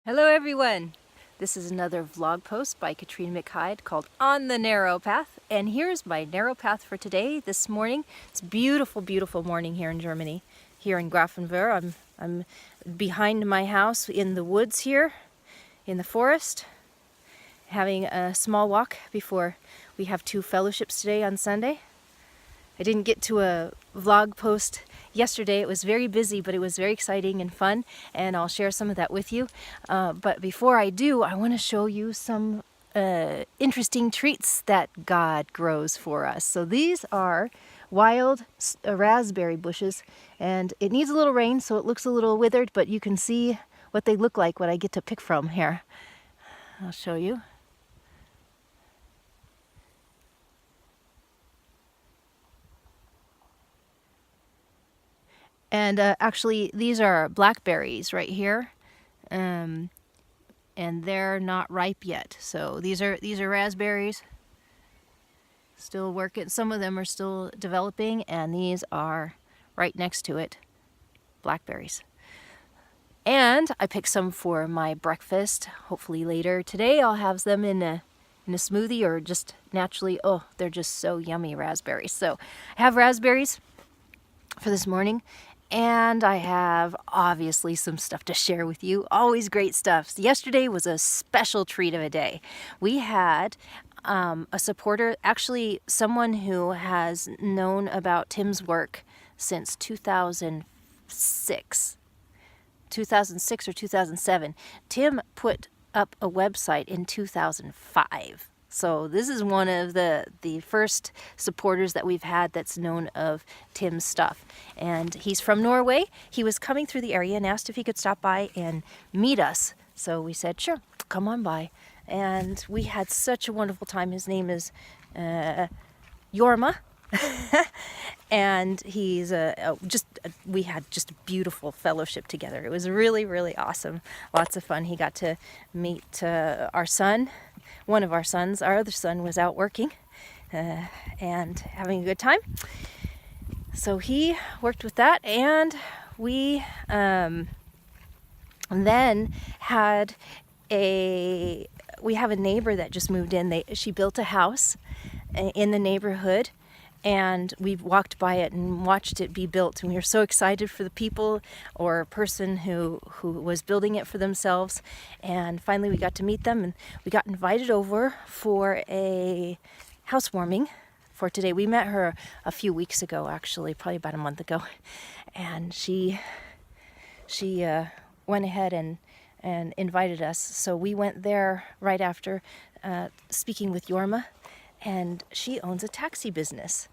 Hello everyone! This is another vlog post by Katrina McHyde called On the Narrow Path, and here's my narrow path for today, this morning. It's a beautiful, beautiful morning here in Germany, here in Grafenwöhr. I'm behind my house in the woods here, in the forest, having a small walk before we have 2 fellowships today on Sunday. I didn't get to a vlog post yesterday. It was very busy, but it was very exciting and fun, and I'll share some of that with you. But before I do, I want to show you some interesting treats that God grows for us. So these are wild raspberry bushes, and it needs a little rain, so it looks a little withered, but you can see what they look like when I get to pick from here. I'll show you. And actually, these are blackberries right here, and they're not ripe yet. So these are raspberries, still working. Some of them are still developing, and these are right next to it, blackberries. And I picked some for my breakfast. Hopefully later today, I'll have them in a smoothie or just naturally. Oh, they're just so yummy, raspberries. So I have raspberries for this morning. And I have obviously some stuff to share with you. Always great stuff. Yesterday was a special treat of a day. We had a supporter, actually someone who has known about Tim's work since 2006 or 2007. Tim put up a website in 2005. So this is one of the first supporters that we've had that's known of Tim's stuff. And he's from Norway. He was coming through the area and asked if he could stop by and meet us. So we said, sure, come on by. And we had such a wonderful time. His name is Jorma. And he's we had just a beautiful fellowship together. It was really, really awesome. Lots of fun. He got to meet our son. One of our sons, our other son, was out working and having a good time. So he worked with that, and we then had we have a neighbor that just moved in. She built a house in the neighborhood, and we walked by it and watched it be built, and we were so excited for the people or person who was building it for themselves. And finally we got to meet them, and we got invited over for a housewarming for today. We met her a few weeks ago, actually, probably about a month ago, and she went ahead and invited us. So we went there right after speaking with Jorma, and she owns a taxi business.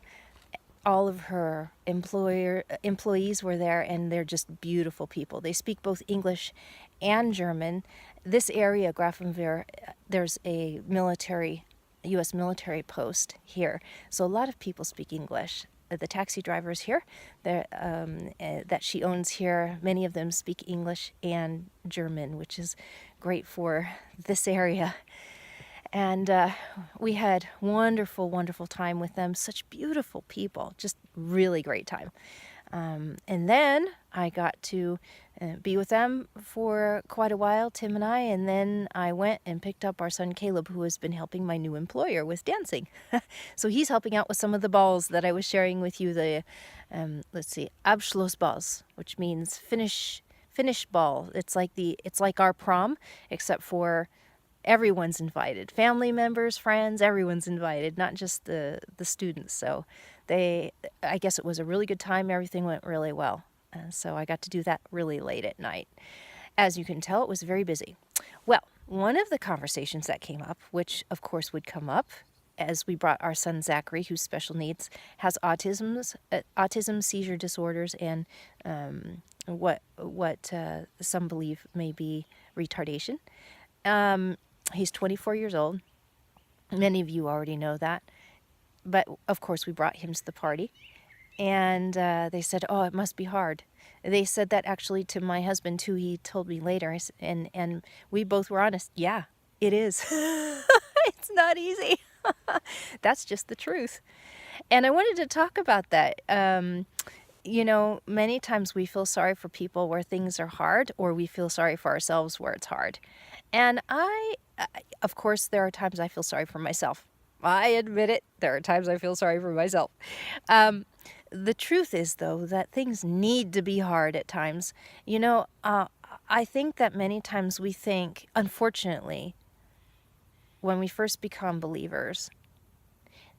All of her employees were there, and they're just beautiful people. They speak both English and German. This area, Grafenwöhr, there's a U.S. military post here, so a lot of people speak English. The taxi drivers here that she owns here, many of them speak English and German, which is great for this area. And we had wonderful, wonderful time with them. Such beautiful people, just really great time. And then I got to be with them for quite a while, Tim and I, and then I went and picked up our son Caleb, who has been helping my new employer with dancing. So he's helping out with some of the balls that I was sharing with you, the, Abschlussballs, which means finish ball. It's like our prom, except for everyone's invited. Family members, friends, everyone's invited, not just the students. So I guess it was a really good time. Everything went really well. So I got to do that really late at night. As you can tell, it was very busy. Well, one of the conversations that came up, which of course would come up as we brought our son Zachary, who's special needs, has autism, seizure disorders, and what some believe may be retardation. He's 24 years old. Many of you already know that. But, of course, we brought him to the party. And they said, oh, it must be hard. They said that actually to my husband, too. He told me later. And we both were honest. Yeah, it is. It's not easy. That's just the truth. And I wanted to talk about that. Many times we feel sorry for people where things are hard, or we feel sorry for ourselves where it's hard. And of course, there are times I feel sorry for myself. I admit it. There are times I feel sorry for myself. Um, the truth is, though, that things need to be hard at times. I think that many times we think, unfortunately, when we first become believers,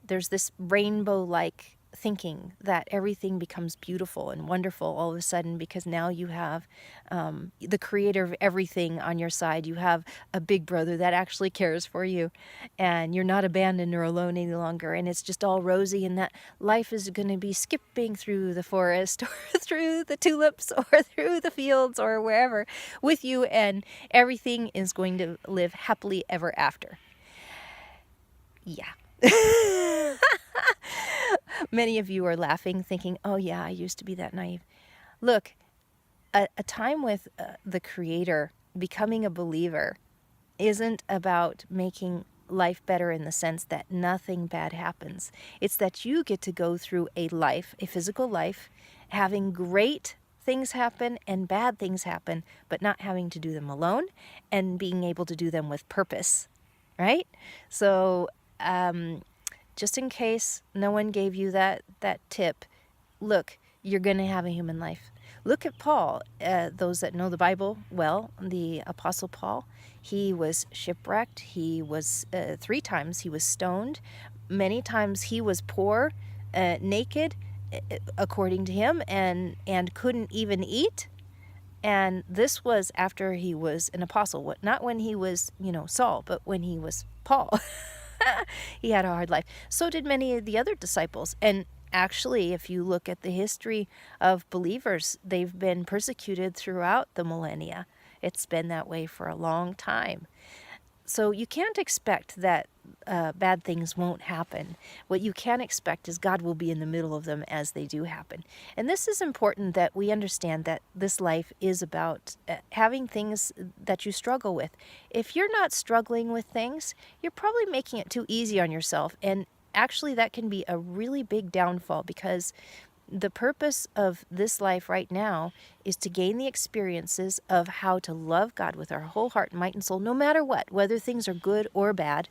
there's this rainbow-like thinking that everything becomes beautiful and wonderful all of a sudden because now you have the creator of everything on your side. You have a big brother that actually cares for you, and you're not abandoned or alone any longer, and it's just all rosy, and that life is going to be skipping through the forest or through the tulips or through the fields or wherever with you, and everything is going to live happily ever after. Yeah. Many of you are laughing, thinking, oh yeah, I used to be that naive. Look, a time with the Creator, becoming a believer, isn't about making life better in the sense that nothing bad happens. It's that you get to go through a life, a physical life, having great things happen and bad things happen, but not having to do them alone and being able to do them with purpose, right? So, just in case no one gave you that tip, look, you're going to have a human life. Look at Paul. Those that know the Bible well, the Apostle Paul, he was shipwrecked. He was 3 times he was stoned. Many times he was poor, naked, according to him, and couldn't even eat. And this was after he was an apostle. Not when he was, Saul, but when he was Paul. He had a hard life. So did many of the other disciples. And actually, if you look at the history of believers, they've been persecuted throughout the millennia. It's been that way for a long time. So you can't expect that bad things won't happen. What you can expect is God will be in the middle of them as they do happen. And this is important, that we understand that this life is about having things that you struggle with. If you're not struggling with things, you're probably making it too easy on yourself. And actually, that can be a really big downfall, because the purpose of this life right now is to gain the experiences of how to love God with our whole heart, might, and soul, no matter what, whether things are good or bad,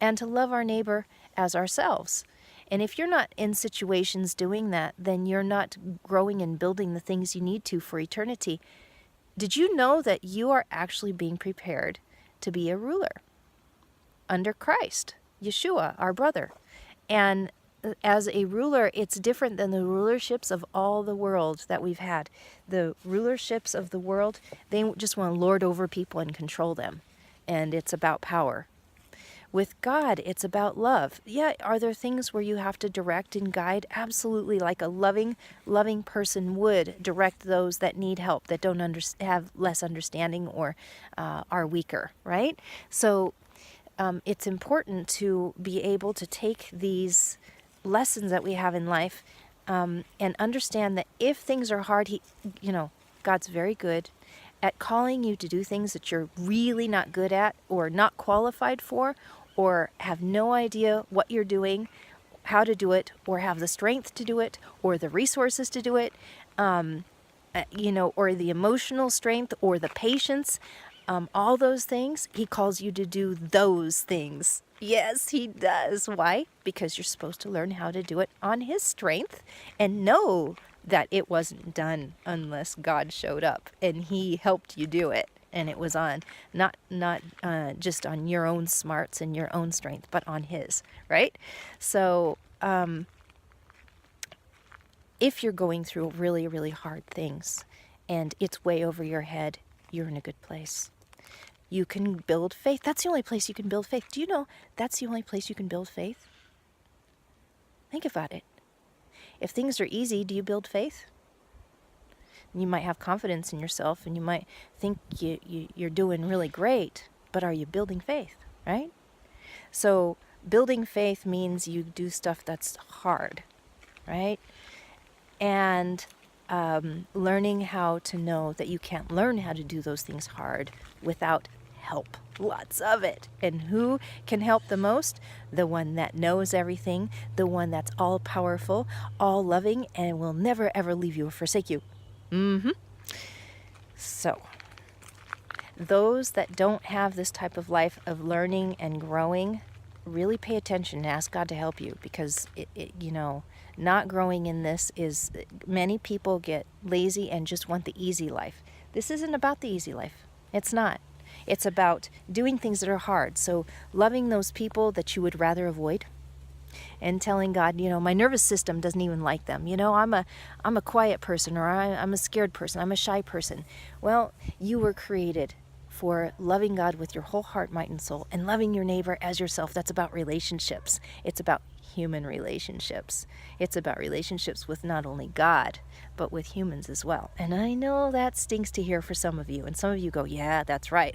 and to love our neighbor as ourselves. And if you're not in situations doing that, then you're not growing and building the things you need to for eternity. Did you know that you are actually being prepared to be a ruler under Christ, Yeshua, our brother? And as a ruler, it's different than the rulerships of all the world that we've had. The rulerships of the world, they just want to lord over people and control them. And it's about power. With God, it's about love. Yeah, are there things where you have to direct and guide? Absolutely, like a loving person would direct those that need help, that don't have less understanding or are weaker, right? So it's important to be able to take these lessons that we have in life and understand that if things are hard, God's very good at calling you to do things that you're really not good at or not qualified for, or have no idea what you're doing, how to do it, or have the strength to do it, or the resources to do it, or the emotional strength or the patience. All those things, he calls you to do those things. Yes, he does. Why? Because you're supposed to learn how to do it on his strength and know that it wasn't done unless God showed up and he helped you do it. And it was on, not just on your own smarts and your own strength, but on his, right? So if you're going through really, really hard things and it's way over your head, you're in a good place. You can build faith. That's the only place you can build faith. Do you know that's the only place you can build faith? Think about it. If things are easy, do you build faith? You might have confidence in yourself and you might think you're doing really great, but are you building faith, right? So building faith means you do stuff that's hard, right? And learning how to know that you can't learn how to do those things hard without help. Lots of it. And who can help the most? The one that knows everything, the one that's all powerful, all loving, and will never ever leave you or forsake you. So, those that don't have this type of life of learning and growing, really pay attention and ask God to help you, because not growing in this is, many people get lazy and just want the easy life. This isn't about the easy life. It's not. It's about doing things that are hard. So loving those people that you would rather avoid, and telling God, my nervous system doesn't even like them. I'm a quiet person, or I'm a scared person. I'm a shy person. Well, you were created for loving God with your whole heart, might, and soul, and loving your neighbor as yourself. That's about relationships. It's about human relationships. It's about relationships with not only God, but with humans as well. And I know that stinks to hear for some of you. And some of you go, yeah, that's right.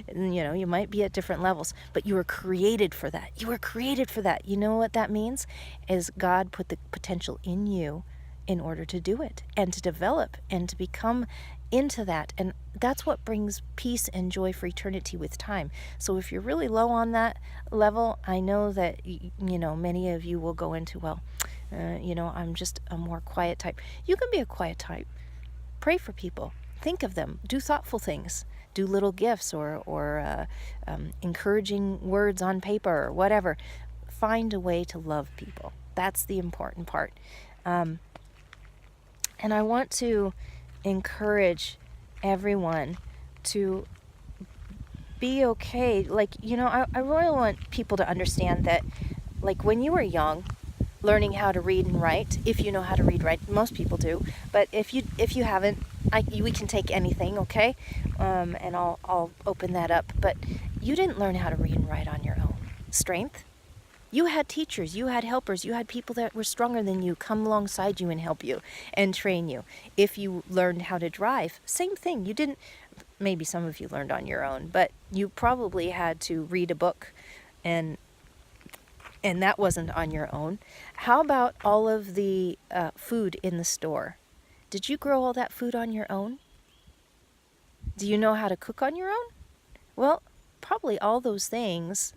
And, you might be at different levels, but you were created for that. You were created for that. You know what that means? Is God put the potential in you in order to do it and to develop and to become into that. And that's what brings peace and joy for eternity with time. So if you're really low on that level, I know that, many of you will go into, I'm just a more quiet type. You can be a quiet type. Pray for people. Think of them. Do thoughtful things. Do little gifts or encouraging words on paper or whatever. Find a way to love people. That's the important part. And I want to encourage everyone to be okay. I really want people to understand that, when you were young, learning how to read and write, if you know how to read and write, most people do, but if you haven't, we can take anything, okay? And I'll open that up. But you didn't learn how to read and write on your own strength. You had teachers, you had helpers, you had people that were stronger than you come alongside you and help you and train you. If you learned how to drive, same thing. You didn't, maybe some of you learned on your own, but you probably had to read a book, and that wasn't on your own. How about all of the food in the store? Did you grow all that food on your own? Do you know how to cook on your own? Well, probably all those things,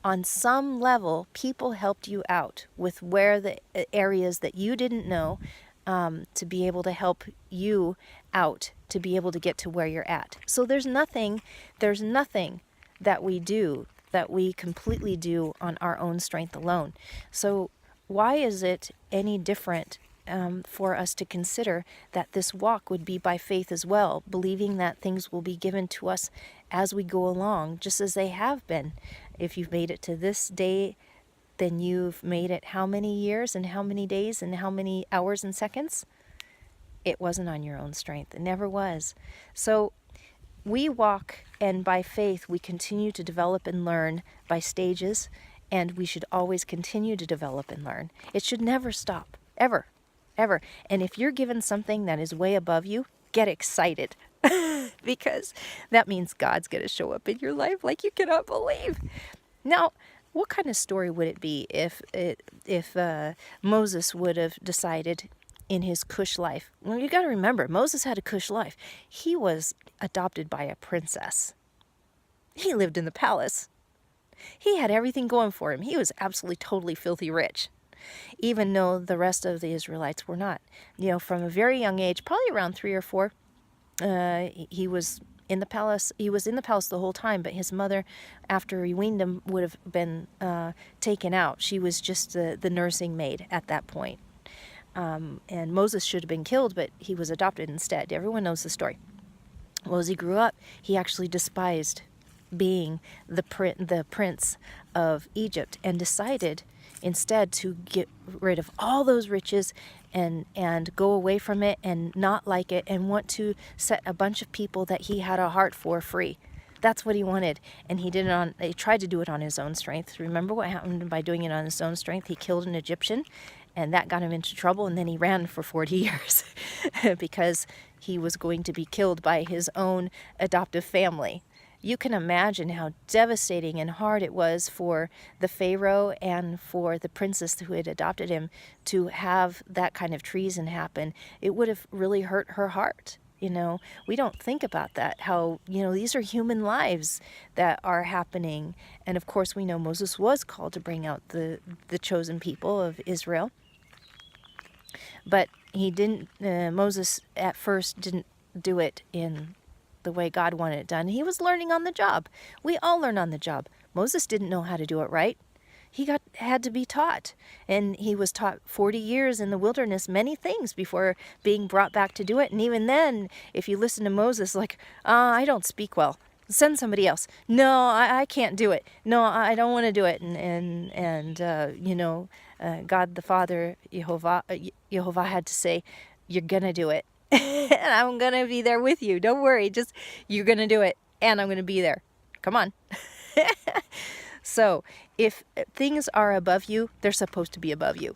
on some level, people helped you out with where the areas that you didn't know, to be able to help you out, to be able to get to where you're at. So there's nothing that we do that we completely do on our own strength alone. So why is it any different for us to consider that this walk would be by faith as well, believing that things will be given to us as we go along, just as they have been? If you've made it to this day, then you've made it how many years and how many days and how many hours and seconds? It wasn't on your own strength. It never was. So we walk, and by faith we continue to develop and learn by stages, and we should always continue to develop and learn. It should never stop, ever. Ever. And if you're given something that is way above you, get excited, because that means God's going to show up in your life like you cannot believe. Now, what kind of story would it be if Moses would have decided in his cush life? Well, you got to remember, Moses had a cush life. He was adopted by a princess. He lived in the palace. He had everything going for him. He was absolutely, totally filthy rich, even though the rest of the Israelites were not. From a very young age, probably around 3 or 4, he was in the palace. He was in the palace the whole time, but his mother, after he weaned him, would have been taken out. She was just the nursing maid at that point. And Moses should have been killed, but he was adopted instead. Everyone knows the story. Well, as he grew up, he actually despised being the prince of Egypt, and decided instead to get rid of all those riches and go away from it and not like it, and want to set a bunch of people that he had a heart for free. That's what he wanted. And he tried to do it on his own strength. Remember what happened by doing it on his own strength? He killed an Egyptian, and that got him into trouble, and then he ran for 40 years because he was going to be killed by his own adoptive family. You can imagine how devastating and hard it was for the Pharaoh and for the princess who had adopted him to have that kind of treason happen. It would have really hurt her heart. We don't think about that, how, these are human lives that are happening. And of course, we know Moses was called to bring out the chosen people of Israel. But Moses at first didn't do it in the way God wanted it done. He was learning on the job. We all learn on the job. Moses didn't know how to do it right. He had to be taught, and he was taught 40 years in the wilderness many things before being brought back to do it. And even then, if you listen to Moses, like, I don't speak well, send somebody else. No, I can't do it. No, I don't want to do it. God the Father, Jehovah had to say, you're gonna do it, and I'm gonna be there with you. Don't worry, just you're gonna do it, and I'm gonna be there. Come on. So if things are above you, they're supposed to be above you.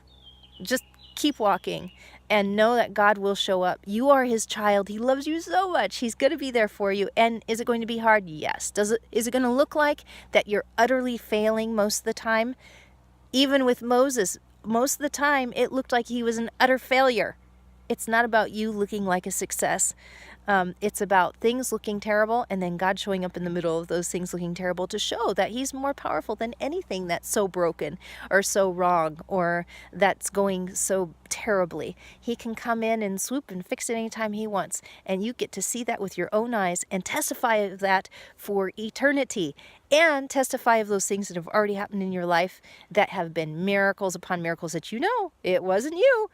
Just keep walking and know that God will show up. You are his child. He loves you so much. He's going to be there for you. And is it going to be hard? Yes. Is it going to look like that you're utterly failing most of the time? Even with Moses, most of the time it looked like he was an utter failure. It's not about you looking like a success. It's about things looking terrible and then God showing up in the middle of those things looking terrible to show that he's more powerful than anything that's so broken or so wrong or that's going so terribly. He can come in and swoop and fix it anytime he wants. And you get to see that with your own eyes and testify of that for eternity. And testify of those things that have already happened in your life that have been miracles upon miracles that it wasn't you.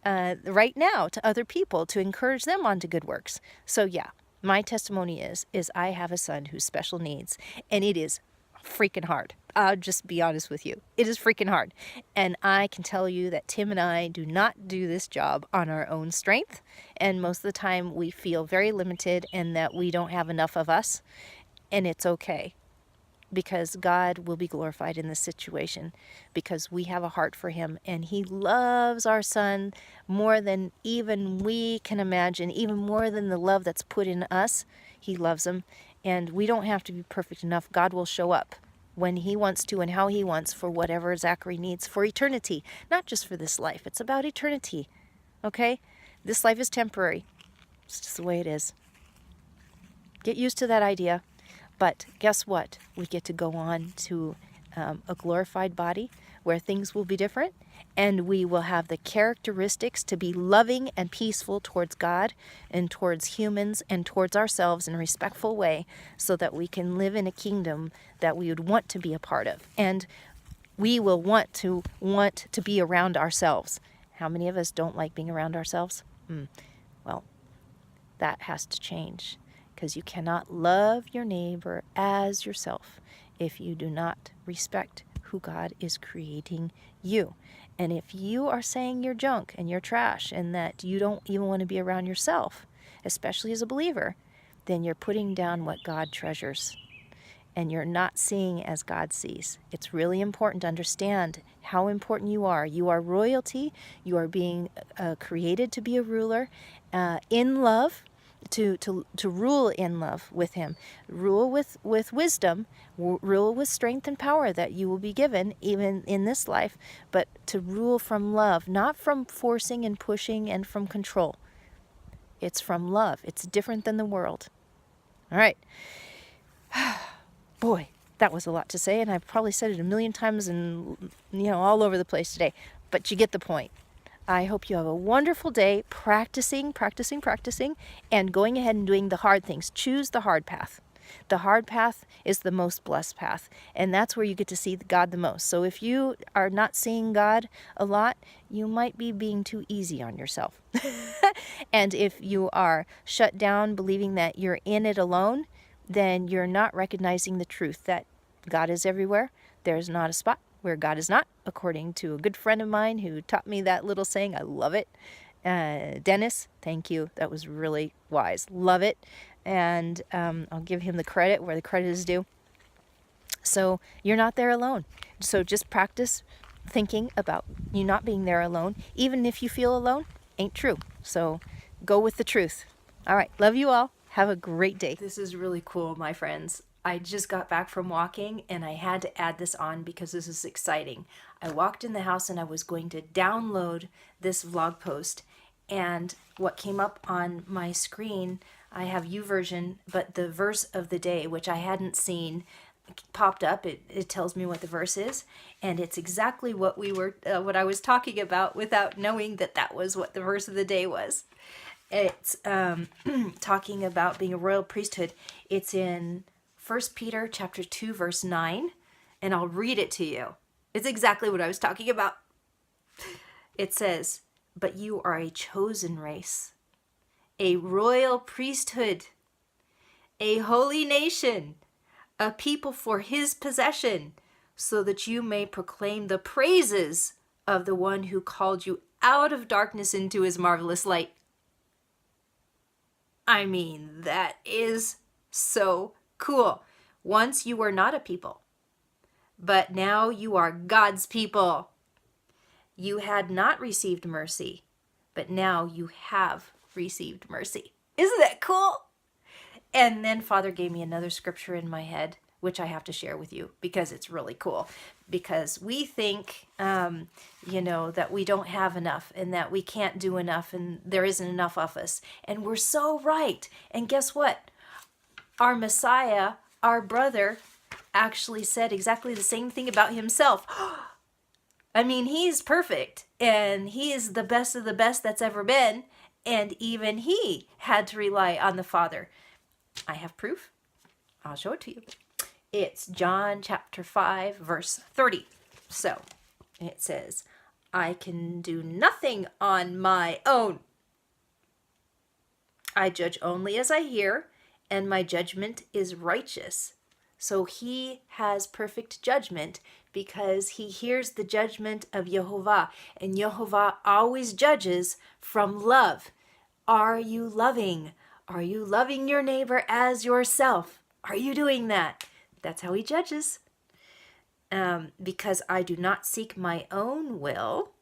Right now to other people to encourage them on to good works. So yeah, my testimony is I have a son who's special needs, and it is freaking hard. I'll just be honest with you. It is freaking hard. And I can tell you that Tim and I do not do this job on our own strength. And most of the time we feel very limited and that we don't have enough of us. And it's okay, because God will be glorified in this situation because we have a heart for him, and he loves our son more than even we can imagine, even more than the love that's put in us. He loves him, and we don't have to be perfect enough. God will show up when he wants to and how he wants for whatever Zachary needs for eternity, not just for this life. It's about eternity, okay? This life is temporary. It's just the way it is. Get used to that idea. But guess what? We get to go on to a glorified body where things will be different, and we will have the characteristics to be loving and peaceful towards God and towards humans and towards ourselves in a respectful way, so that we can live in a kingdom that we would want to be a part of. And we will want to be around ourselves. How many of us don't like being around ourselves? Well, that has to change. Because you cannot love your neighbor as yourself if you do not respect who God is creating you. And if you are saying you're junk and you're trash and that you don't even want to be around yourself, especially as a believer, then you're putting down what God treasures. And you're not seeing as God sees. It's really important to understand how important you are. You are royalty. You are being created to be a ruler in love. To rule in love with him, rule with wisdom, rule with strength and power that you will be given even in this life, but to rule from love, not from forcing and pushing and from control. It's from love. It's different than the world. All right. Boy, that was a lot to say, and I've probably said it a million times and all over the place today, but you get the point. I hope you have a wonderful day practicing, and going ahead and doing the hard things. Choose the hard path. The hard path is the most blessed path, and that's where you get to see God the most. So if you are not seeing God a lot, you might be being too easy on yourself. And if you are shut down, believing that you're in it alone, then you're not recognizing the truth that God is everywhere. There's not a spot where God is not, according to a good friend of mine who taught me that little saying. I love it. Dennis, thank you. That was really wise. Love it. And I'll give him the credit where the credit is due. So you're not there alone. So just practice thinking about you not being there alone. Even if you feel alone, ain't true. So go with the truth. All right. Love you all. Have a great day. This is really cool, my friends. I just got back from walking and I had to add this on because this is exciting. I walked in the house and I was going to download this vlog post, And what came up on my screen, I have YouVersion, but the verse of the day, which I hadn't seen, popped up. It tells me what the verse is, and it's exactly what what I was talking about without knowing that that was what the verse of the day was. It's talking about being a royal priesthood. It's in 1 Peter chapter 2 verse 9, and I'll read it to you. It's exactly what I was talking about. It says, "But you are a chosen race, a royal priesthood, a holy nation, a people for his possession, so that you may proclaim the praises of the one who called you out of darkness into his marvelous light." I mean, that is so cool. Once you were not a people, but now you are God's people. You had not received mercy, but now you have received mercy. Isn't that cool? And then Father gave me another scripture in my head, which I have to share with you because it's really cool. Because we think, that we don't have enough and that we can't do enough and there isn't enough of us. And we're so right. And guess what? Our Messiah, our brother, actually said exactly the same thing about himself. I mean, he's perfect and he is the best of the best that's ever been. And even he had to rely on the Father. I have proof. I'll show it to you. It's John chapter 5, verse 30. So it says, "I can do nothing on my own. I judge only as I hear, and my judgment is righteous." So he has perfect judgment because he hears the judgment of Yehovah. And Yehovah always judges from love. Are you loving? Are you loving your neighbor as yourself? Are you doing that? That's how he judges. Because I do not seek my own will,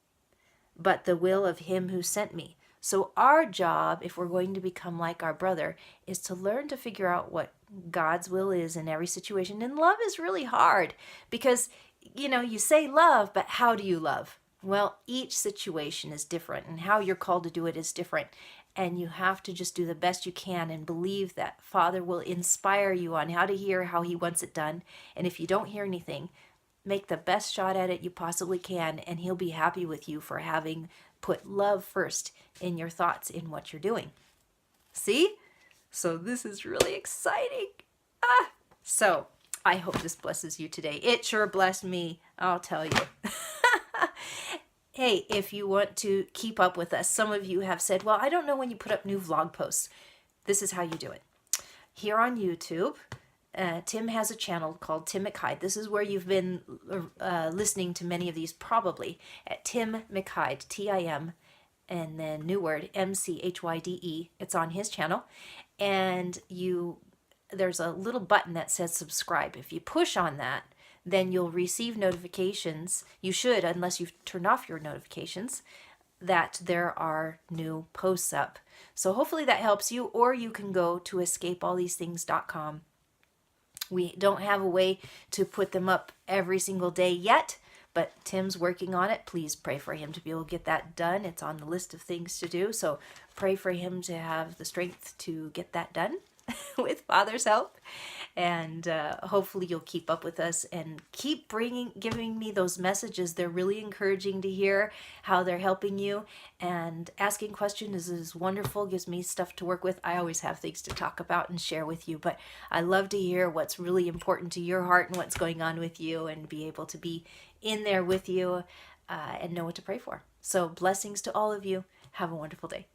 but the will of him who sent me. So our job, if we're going to become like our brother, is to learn to figure out what God's will is in every situation. And love is really hard because, you say love, but how do you love? Well, each situation is different and how you're called to do it is different. And you have to just do the best you can and believe that Father will inspire you on how to hear how he wants it done. And if you don't hear anything, make the best shot at it you possibly can, and he'll be happy with you for having put love first in your thoughts in what you're doing. See? So this is really exciting. So I hope this blesses you today. It sure blessed me, I'll tell you. Hey, if you want to keep up with us, some of you have said, well, I don't know when you put up new vlog posts. This is how you do it. Here on YouTube, Tim has a channel called Tim McHyde. This is where you've been listening to many of these probably at Tim McHyde, T-I-M, and then new word, M-C-H-Y-D-E. It's on his channel. And there's a little button that says subscribe. If you push on that, then you'll receive notifications. You should, unless you've turned off your notifications, that there are new posts up. So hopefully that helps you, or you can go to escapeallthesethings.com. We don't have a way to put them up every single day yet, but Tim's working on it. Please pray for him to be able to get that done. It's on the list of things to do, so pray for him to have the strength to get that done with Father's help. And hopefully you'll keep up with us and keep giving me those messages. They're really encouraging to hear how they're helping you. And asking questions is wonderful, gives me stuff to work with. I always have things to talk about and share with you, but I love to hear what's really important to your heart and what's going on with you, and be able to be in there with you and know what to pray for. So blessings to all of you. Have a wonderful day.